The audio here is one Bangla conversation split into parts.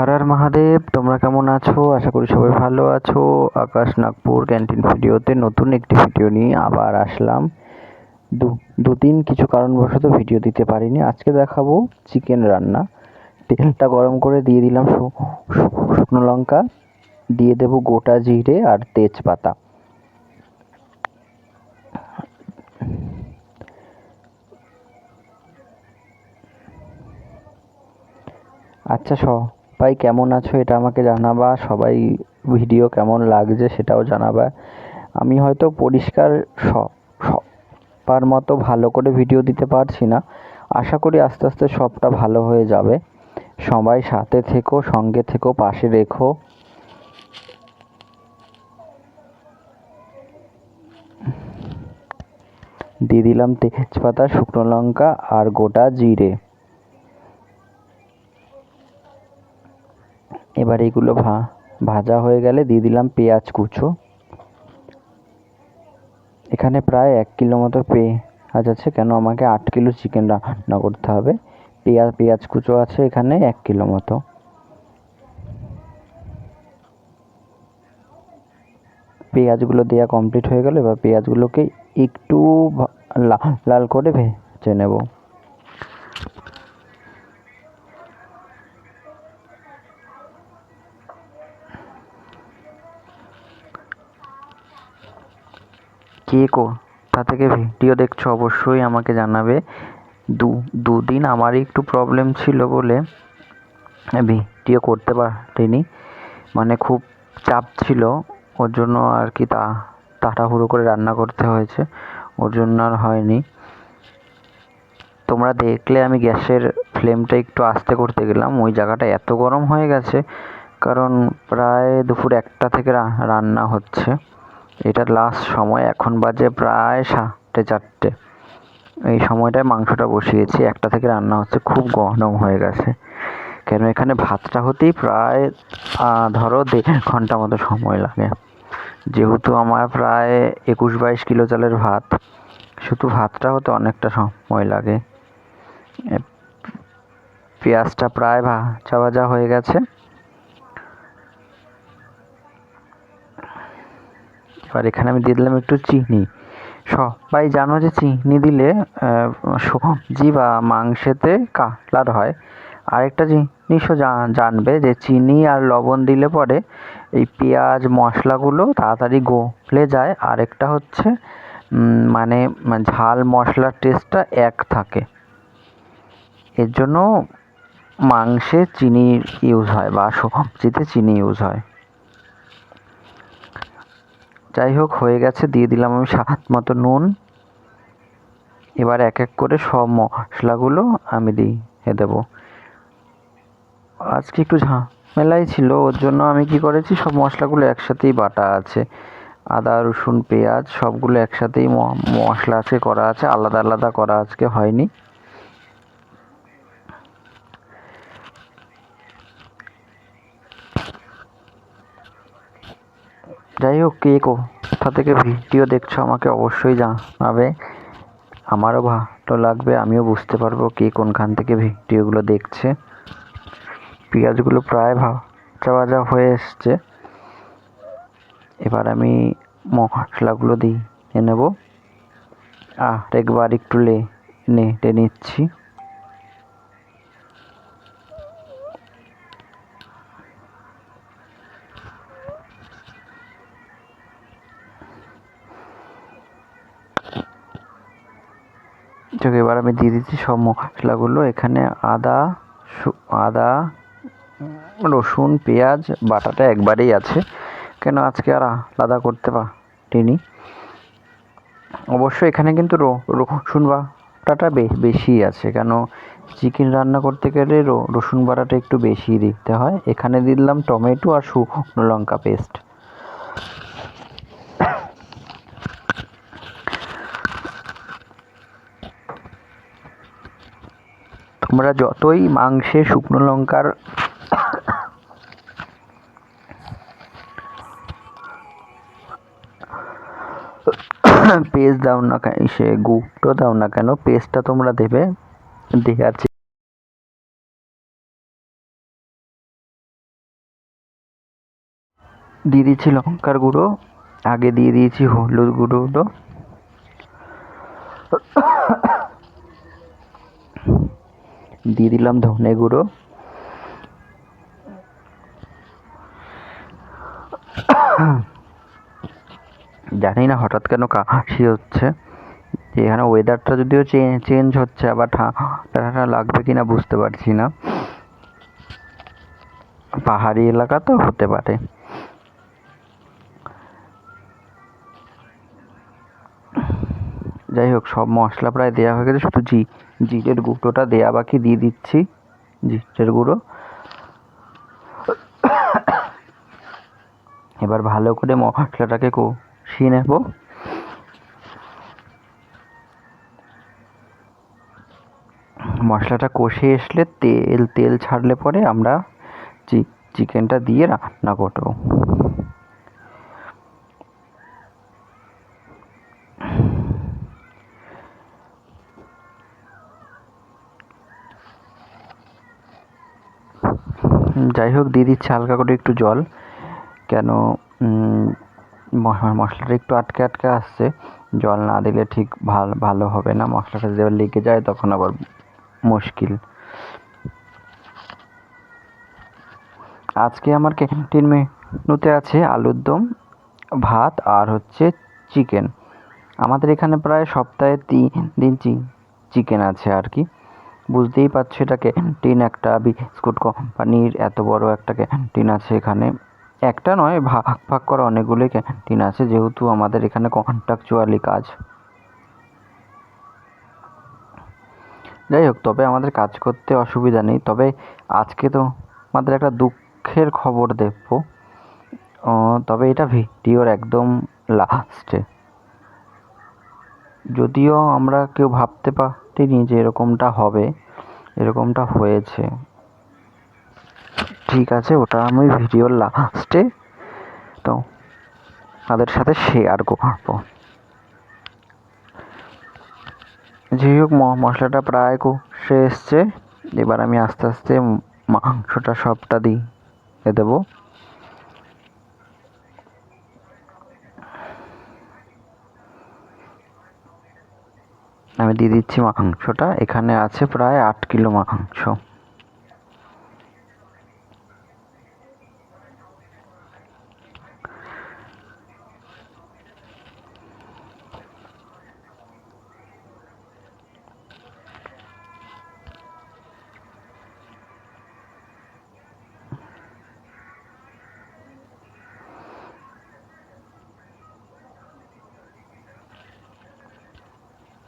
হর হর মহাদেব, তোমরা কেমন আছো? আশা করি সবাই ভালো আছো। আকাশ নাগপুর ক্যান্টিন ভিডিওতে নতুন একটি ভিডিও নিয়ে আবার আসলাম। দুদিন কিছু কারণবশত ভিডিও দিতে পারিনি। আজকে দেখাবো চিকেন রান্না। তেলটা গরম করে দিয়ে দিলাম শুকনো লঙ্কা, দিয়ে দেবো গোটা জিরে আর তেজপাতা। আচ্ছা, সবাই কেমন আছো এটা আমাকে জানাবা। সবাই ভিডিও কেমন লাগছে সেটাও জানাবা। আমি হয়তো পরিষ্কার সবার মতো ভালো করে ভিডিও দিতে পারছি না। আশা করি আস্তে আস্তে সবটা ভালো হয়ে যাবে। সবাই সাথে থেকো, সঙ্গে থেকো, পাশে রেখো। দিয়ে দিলাম তেজপাতা, শুকনো লঙ্কা আর গোটা জিরে। এবার এগুলো ভাজা হয়ে গেলে দিয়ে দিলাম পেঁয়াজ কুচো। এখানে প্রায় 1 কিলো মতো পেঁয়াজ আছে, কেন আমাকে 8 কিলো চিকেন রান্না করতে হবে। পেঁয়াজ কুচো আছে এখানে 1 কিলো মতো। পেঁয়াজগুলো দেওয়া কমপ্লিট হয়ে গেল। এবার পেঁয়াজগুলোকে একটু লাল করে ভেজে নেব। কে কোথা থেকে ভিডিও দেখছো অবশ্যই আমাকে জানাবে। দুদিন আমারই একটু প্রবলেম ছিল বলে ভিডিও করতে পারিনি, মানে খুব চাপ ছিল, ওর জন্য আর কি তাড়াহুড়ো করে রান্না করতে হয়েছে, ওর জন্য আর হয়নি। তোমরা দেখলে আমি গ্যাসের ফ্লেমটা একটু আস্তে করতে গেলাম, ওই জায়গাটা এত গরম হয়ে গেছে, কারণ প্রায় দুপুর 1টা থেকে রান্না হচ্ছে। এটা লাস্ট সময়, এখন বাজে প্রায় 4:30। এই সময়টায় মাংসটা বসিয়েছি, 1টা থেকে রান্না হচ্ছে। খুব গরম হয়ে গেছে, কেন এখানে ভাতটা হতেই প্রায় ধরো 1.5 ঘন্টা মতো সময় লাগে। যেহেতু আমার প্রায় 21-22 কিলো চালের ভাত, শুধু ভাতটা হতে অনেকটা সময় লাগে। পেঁয়াজটা প্রায় ভাজা হয়ে গেছে। এবার এখানে আমি দিয়ে দিলাম একটু চিনি। সবাই জানো যে চিনি দিলে সবজি বা মাংসেতে কালার হয়। আরেকটা জিনিসও জানবে যে চিনি আর লবণ দিলে পরে এই পেঁয়াজ মশলাগুলো তাড়াতাড়ি গলে যায়। আরেকটা হচ্ছে মানে ঝাল মশলার টেস্টটা এক থাকে, এর জন্য মাংসে চিনি ইউজ হয় বা সবজিতে চিনি ইউজ হয়। যাই হোক, হয়ে গেছে। দিয়ে দিলাম আমি স্বাদ মতো নুন। এবার এক এক করে সব মশলাগুলো আমি দিয়ে দেবো। আজকে একটু ঝামেলাই ছিল, ওর জন্য আমি কি করেছি, সব মশলাগুলো একসাথেই বাটা আছে। আদা রসুন পেঁয়াজ সবগুলো একসাথেই মশলা আজকে করা আছে, আলাদা আলাদা করা আজকে হয়নি। যাই হোক, কে কোথা থেকে ভিডিও দেখছো আমাকে অবশ্যই জানাবে। আমারও ভালো লাগবে, আমিও বুঝতে পারবো কে কোনখান থেকে ভিডিওগুলো দেখছে। পেঁয়াজগুলো প্রায় ভাজা হয়ে এসছে। এবার আমি মশলাগুলো দিয়ে নেব। একবার একটু নেড়ে নিচ্ছি। এবার আমি দিয়ে দিচ্ছি সব মশলাগুলো। এখানে আদা রসুন পেঁয়াজ বাটাটা একবারেই আছে, কেন আজকে আর আলাদা করতে পারিনি। অবশ্যই এখানে কিন্তু রসুন বাটাটা বেশি আছে, কেন চিকেন রান্না করতে গেলে রসুন বাটাটা একটু বেশি দিতে হয়। এখানে দিয়ে দিলাম টমেটো আর শুকনো লঙ্কা পেস্ট। তোমরা যতই মাংসে শুকনো লঙ্কার পেস্ট দাও না কেন, সে গুঁড়ো দাও না কেন, পেস্টটা তোমরা দেবে। দেওয়ার দিয়ে দিচ্ছি লঙ্কার গুঁড়ো, আগে দিয়ে দিয়েছি হলুদ গুঁড়ো, দিয়ে দিলাম ধনে গুঁড়ো, জানি না হঠাৎ কেন কাশি হচ্ছে, এখানে ওয়েদারটা যদিও চেঞ্জ হচ্ছে, আবার ঠান্ডা লাগবে কিনা বুঝতে পারছি না, পাহাড়ি এলাকা তো হতে পারে। যাই হোক, সব মশলা প্রায় দেওয়া হয়ে গেছে, শুধু জিরের গুঁড়োটা দেওয়া বাকি, দিয়ে দিচ্ছি জিরের গুঁড়ো। এবার ভালো করে মশলাটাকে কষিয়ে নেব। মশলাটা কষে আসলে তেল ছাড়লে পরে আমরা চিকেনটা দিয়ে রান্না করব। যাই হোক, দিয়ে দিচ্ছি হালকা করে একটু জল, কেন মশলাটা একটু আটকে আটকে আসছে, জল না দিলে ঠিক ভালো হবে না, মশলাটা যদি আবার লেগে যায় তখন আবার মুশকিল। আজকে আমার ক্যান্টিন মেনুতে আছে আলুর দম, ভাত আর হচ্ছে চিকেন। আমাদের এখানে প্রায় সপ্তাহে 3 দিন চিকেন আছে আর কি। বুঝতেই পারছো এটা ক্যান্টিন, একটা বিস্কুট কোম্পানির এত বড় একটা ক্যান্টিন আছে এখানে। একটা নয়, ভাগ করা অনেকগুলোই ক্যান্টিন আছে, যেহেতু আমাদের এখানে কন্ট্রাকচুয়ালি কাজ। যাই হোক, তবে আমাদের কাজ করতে অসুবিধা নেই। তবে আজকে তো আমাদের একটা দুঃখের খবর দেব, তবে এটা ভিডিওর একদম লাস্টে। যদিও আমরা কেউ ভাবতে পারিনি যে এরকমটা হবে, এরকমটা হয়েছে। ঠিক আছে, ওটা আমি ভিডিওর লাস্টে তো তাদের সাথে শেয়ার করবো। যাই হোক, মশলাটা প্রায় কষে এসছে, এবার আমি আস্তে আস্তে মাংসটা সবটা দিয়ে দেবো। আমি দিয়ে দিচ্ছি মাংসটা, এখানে আছে প্রায় 8 কিলো মাংস।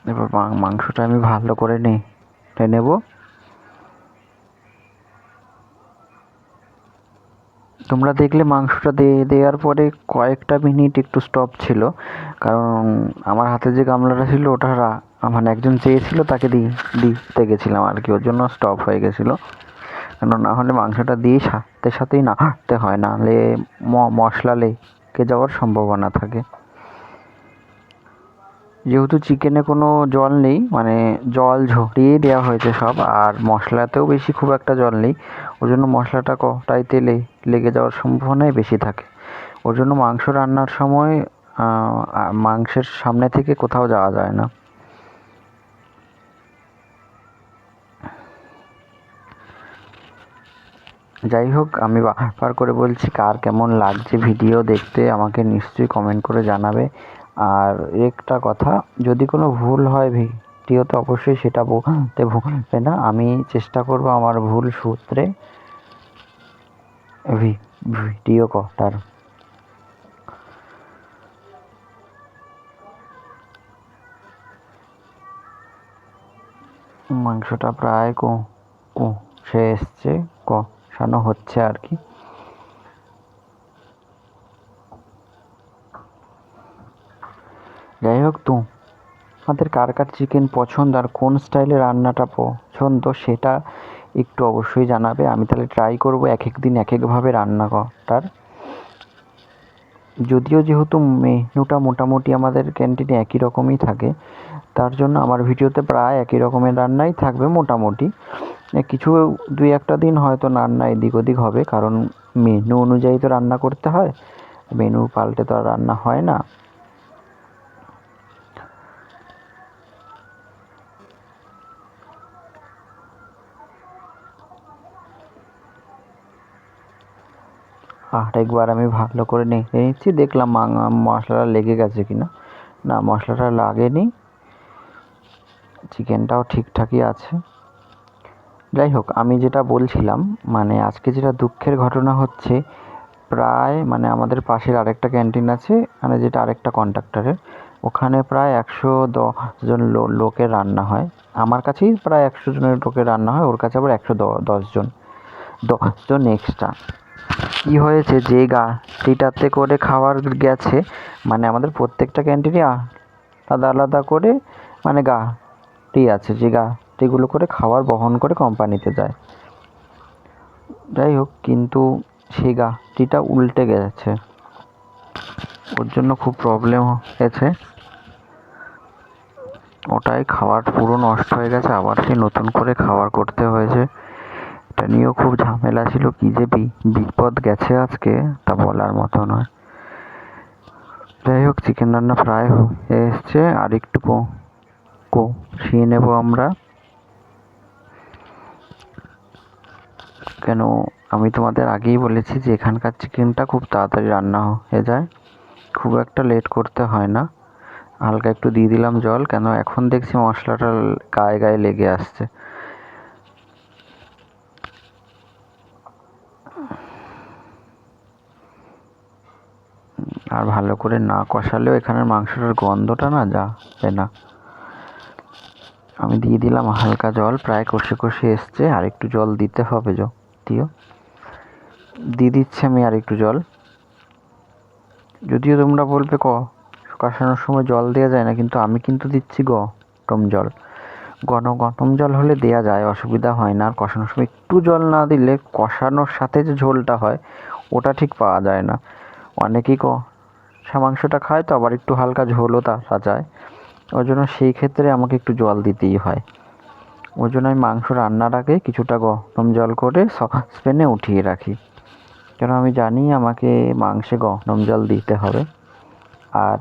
এবার মাংসটা আমি ভালো করে নেব। তোমরা দেখলে মাংসটা দেওয়ার পরে কয়েকটা মিনিট একটু স্টপ ছিল, কারণ আমার হাতে যে গামলাটা ছিল ওটা মানে একজন চেয়েছিল, তাকে দিতে গেছিলাম আর কি, ওর জন্য স্টপ হয়ে গেছিলো। কেন না হলে মাংসটা দিয়ে সাথেই নাড়তে হয়, নাহলে মশলা লেগে যাওয়ার সম্ভাবনা থাকে। যেহেতু চিকেনে কোনো জল নেই, মানে জল ঝরিয়ে দেওয়া হয়েছে সব, আর মশলাতেও বেশি খুব একটা জল নেই, ওর জন্য মশলাটা কড়াইতে লেগে যাওয়ার সম্ভাবনাই বেশি থাকে। ওর জন্য মাংস রান্নার সময় মাংসের সামনে থেকে কোথাও যাওয়া যায় না। যাই হোক, আমি বারবার করে বলছি, কার কেমন লাগছে ভিডিও দেখতে আমাকে নিশ্চয়ই কমেন্ট করে জানাবে। আর একটা কথা, যদি কোনো ভুল হয় ভিডিওতে অবশ্যই সেটা বলতে ভুলবে না, আমি চেষ্টা করব আমার ভুল সূত্রে ভিডিও করার। মাংসটা প্রায় কষে এসছে, কষানো হচ্ছে আর কি। যাই হোক, আমাদের কার কার চিকেন পছন্দ আর কোন স্টাইলে রান্নাটা পছন্দ সেটা একটু অবশ্যই জানাবে। আমি তাহলে ট্রাই করব এক এক দিন এক একভাবে রান্না করার। যদিও যেহেতু মেনুটা মোটামুটি আমাদের ক্যান্টিনে একই রকমই থাকে, তার জন্য আমার ভিডিওতে প্রায় একই রকমের রান্নাই থাকবে মোটামুটি। কিছু 2-1টা দিন হয়তো রান্না এদিক ওদিক হবে, কারণ মেনু অনুযায়ী তো রান্না করতে হয়। মেনু পাল্টে তো আর রান্না হয় না। আরেকবার আমি ভালো করে নেড়ে নিচ্ছি, দেখলাম মশলাটা লেগে গেছে কিনা। না, মশলাটা লাগেনি, চিকেনটাও ঠিকঠাকই আছে। যাই হোক, আমি যেটা বলছিলাম, মানে আজকে যেটা দুঃখের ঘটনা হচ্ছে, প্রায় মানে আমাদের পাশের আরেকটা ক্যান্টিন আছে, মানে যেটা আরেকটা কন্ট্রাক্টরের, ওখানে প্রায় 110 জন লোকের রান্না হয়। আমার কাছেই প্রায় 100 জনের লোকের রান্না হয়, ওর কাছে আবার 110 জন, 10 জন এক্সট্রা। কী হয়েছে, যে গাড়িটাতে করে খাবার গেছে, মানে আমাদের প্রত্যেকটা ক্যান্টিনে আলাদা আলাদা করে মানে গাড়ি আছে, যে গাড়িগুলো করে খাবার বহন করে কোম্পানিতে যায়। যাই হোক, কিন্তু সেই গাড়িটা উল্টে গেছে, ওর জন্য খুব প্রবলেম হয়েছে। ওটাই খাবার পুরো নষ্ট হয়ে গেছে, আবার সেই নতুন করে খাবার করতে হয়েছে। এটা নিয়েও খুব ঝামেলা ছিল, কী যে বিপদ গেছে আজকে তা বলার মতো নয়। যাই হোক, চিকেন রান্না প্রায় হয়ে এসছে, আর একটু কষিয়ে নেব আমরা। কেন, আমি তোমাদের আগেই বলেছি যে এখানকার চিকেনটা খুব তাড়াতাড়ি রান্না হয়ে যায়, খুব একটা লেট করতে হয় না। হালকা একটু দিয়ে দিলাম জল, কেন এখন দেখছি মশলাটা গায়ে গায়ে লেগে আসছে। আর ভালো করে না কষালেও এখানের মাংসটার গন্ধটা না যাবে না। আমি দিয়ে দিলাম হালকা জল, প্রায় কষে কষে এসছে, আর একটু জল দিতে হবে। দিও, দিয়ে দিচ্ছি আমি আর একটু জল। যদিও তোমরা বলবে কষানোর সময় জল দেওয়া যায় না, কিন্তু আমি কিন্তু দিচ্ছি গরম জল। গরম জল হলে দেয়া যায়, অসুবিধা হয় না। আর কষানোর সময় একটু জল না দিলে কষানোর সাথে যে ঝোলটা হয় ওটা ঠিক পাওয়া যায় না। অনেকেই কষা মাংসটা খায়, তো আবার একটু হালকা ঝোলও তা যায়, ওই জন্য সেই ক্ষেত্রে আমাকে একটু জল দিতেই হয়। ওই জন্য আমি মাংস রান্নার আগে কিছুটা গরম জল করে সসপ্যানে উঠিয়ে রাখি, কেন আমি জানি আমাকে মাংসে গরম জল দিতে হবে। আর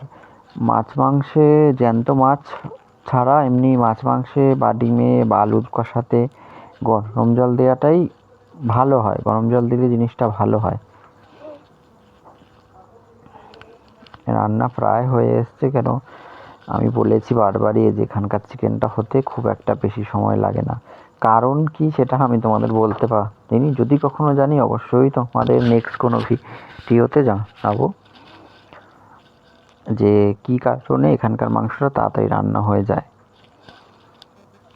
মাংসে, জ্যান্ত মাছ ছাড়া এমনি মাংসে বা ডিমে বা আলুর কষাতে গরম জল দেওয়াটাই ভালো হয়, গরম জল দিলে জিনিসটা ভালো হয়। রান্না প্রায় হয়ে এসছে, কেন আমি বলেছি বারবারই যেখানকার চিকেনটা হতে খুব একটা বেশি সময় লাগে না। কারণ কি সেটা আমি তোমাদের বলতে পারিনি, যদি কখনো জানি অবশ্যই তোমাদের নেক্সট কোনো ভিডিওতে জানাবো যে কী কারণে এখানকার মাংসটা তাড়াতাড়ি রান্না হয়ে যায়।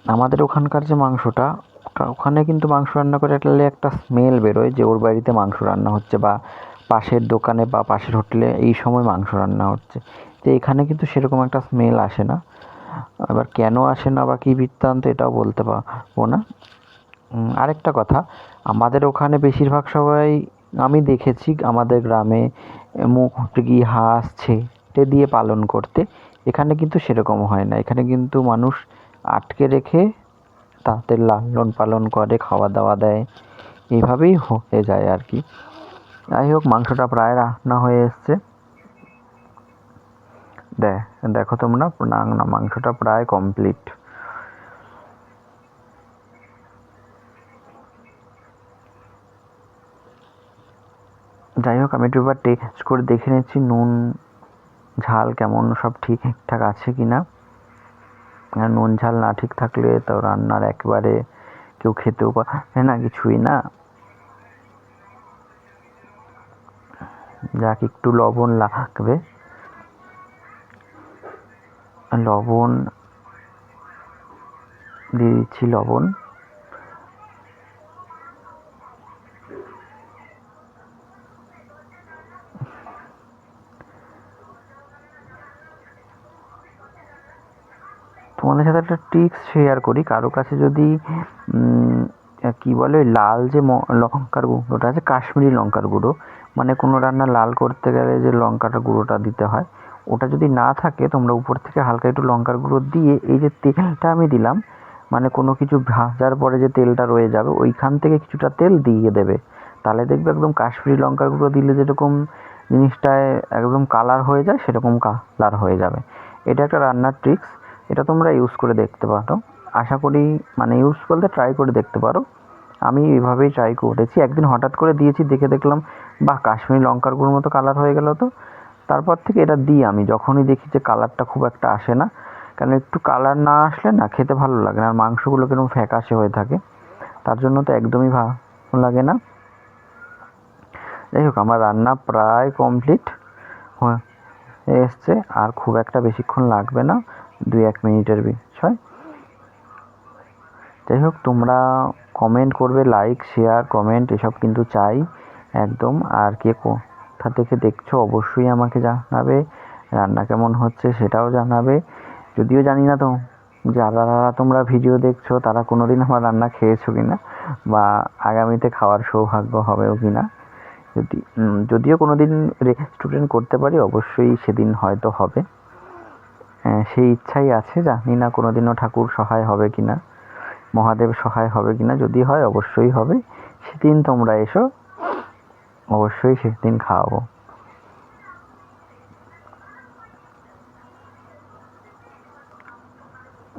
আমাদের ওখানকার যে মাংসটা, ওখানে কিন্তু মাংস রান্না করে একটা স্মেল বেরোয় যে ওর বাড়িতে মাংস রান্না হচ্ছে, বা পাশের দোকানে বা পাশের হোটেলে এই সময় মাংস রান্না হচ্ছে। তো এখানে কিন্তু সেরকম একটা স্মেল আসে না। এবার কেন আসে না বা কী বৃত্তান্ত এটাও বলতে পারবো না। আরেকটা কথা, আমাদের ওখানে বেশিরভাগ সবাই আমি দেখেছি আমাদের গ্রামে মুরগি, হাঁস ছেড়ে দিয়ে পালন করতে। এখানে কিন্তু সেরকম হয় না, এখানে কিন্তু মানুষ আটকে রেখে তাদের লালন পালন করে, খাওয়া দাওয়া দেয়, এইভাবেই হয়ে যায় আর কি। যাই হোক, মাংসটা প্রায় রান্না হয়ে এসছে। দেখো তোমরা, না মাংসটা প্রায় কমপ্লিট। যাই হোক, আমি একটু এবার টেস্ট করে দেখে নিচ্ছি নুন ঝাল কেমন সব ঠিকঠাক আছে কিনা। আর নুন ঝাল না ঠিক থাকলে তো রান্নার একবারে কেউ খেতেও পারে না, কিছুই না। যাক, একটু লবণ লাগবে, লবণ দিয়ে দিচ্ছি লবণ। তোমাদের সাথে একটা ট্রিক্স শেয়ার করি, কারো কাছে যদি কি বলে লাল যে লঙ্কার গুঁড়োটা আছে, কাশ্মীরি লঙ্কার গুঁড়ো, মানে কোনো রান্না লাল করতে গেলে যে লঙ্কাটা গুঁড়োটা দিতে হয়, ওটা যদি না থাকে তোমরা উপর থেকে হালকা একটু লঙ্কার গুঁড়ো দিয়ে এই যে তেলটা আমি দিলাম, মানে কোনো কিছু ভাজার পরে যে তেলটা রয়ে যাবে ওইখান থেকে কিছুটা তেল দিয়ে দেবে, তাহলে দেখবে একদম কাশ্মীরি লঙ্কার গুঁড়ো দিলে যেরকম জিনিসটায় একদম কালার হয়ে যায় সেরকম কালার হয়ে যাবে। এটা একটা রান্নার ট্রিক্স, এটা তোমরা ইউজ করে দেখতে পারো। আশা করি মানে ইউজ বলতে ট্রাই করে দেখতে পারো। আমি এইভাবেই ট্রাই করেছি, একদিন হঠাৎ করে দিয়েছি, দেখে দেখলাম বাহ কাশ্মীরি লঙ্কার গুঁড়োর মতো কালার হয়ে গেল। তো তারপর থেকে এটা দিই আমি, যখনই দেখি যে কালারটা খুব একটা আসে না, কারণ একটু কালার না আসলে না খেতে ভালো লাগে না, আর মাংসগুলো কিরকম ফ্যাকাশে হয়ে থাকে, তার জন্য তো একদমই ভালো লাগে না। যাই হোক, আমার রান্না প্রায় কমপ্লিট হয়ে এসছে, আর খুব একটা বেশিক্ষণ লাগবে না, 2-1 মিনিটের বিষয়। যাই হোক, তোমরা কমেন্ট করবে, লাইক শেয়ার কমেন্ট এসব কিন্তু চাই একদম। আর কে কোথা থেকে দেখছো অবশ্যই আমাকে জানাবে, রান্না কেমন হচ্ছে সেটাও জানাবে। যদিও জানি না তো যারা তোমরা ভিডিও দেখছো তারা কোনোদিন আমার রান্না খেয়েছো কিনা, বা আগামীতে খাওয়ার সৌভাগ্য হবেও কিনা। যদিও কোনোদিন রেস্টুরেন্ট করতে পারি, অবশ্যই সেদিন হয়তো হবে, সেই ইচ্ছাই আছে। জানি না কোনোদিনও ঠাকুর সহায় হবে কিনা, মহাদেব সহায় হবে কিনা, যদি হয় অবশ্যই হবে। সেদিন তোমরা এসো, অবশ্যই সেদিন খাওয়াবো।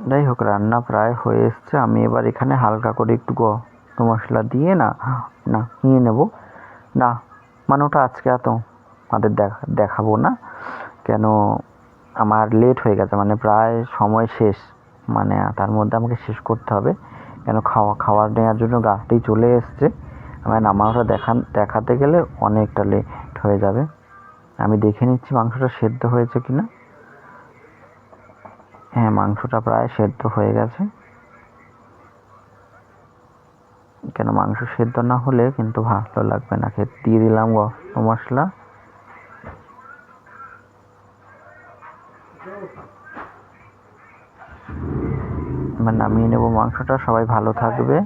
যাই হোক, রান্না প্রায় হয়ে এসছে। আমি এবার এখানে হালকা করে একটু গরম মশলা দিয়ে নিয়ে নেব। না মানে ওটা আজকে এত আমাদের দেখাবো না, কেন আমার লেট হয়ে গেছে, মানে প্রায় সময় শেষ, মানে তার মধ্যে আমাকে শেষ করতে হবে, কেন খাওয়ার নেওয়ার জন্য গাড়ি চলে এসছে। আমার নামানোটা দেখাতে গেলে অনেকটা লেট হয়ে যাবে। আমি দেখে নিচ্ছি মাংসটা সেদ্ধ হয়েছে কিনা। হ্যাঁ, মাংসটা প্রায় সেদ্ধ হয়ে গেছে, কেন মাংস সেদ্ধ না হলে কিন্তু ভালো লাগবে না খেতে। দিয়ে দিলাম গরম মশলা। এবার নামিয়ে নেব মাংসটা। সবাই ভালো থাকবে।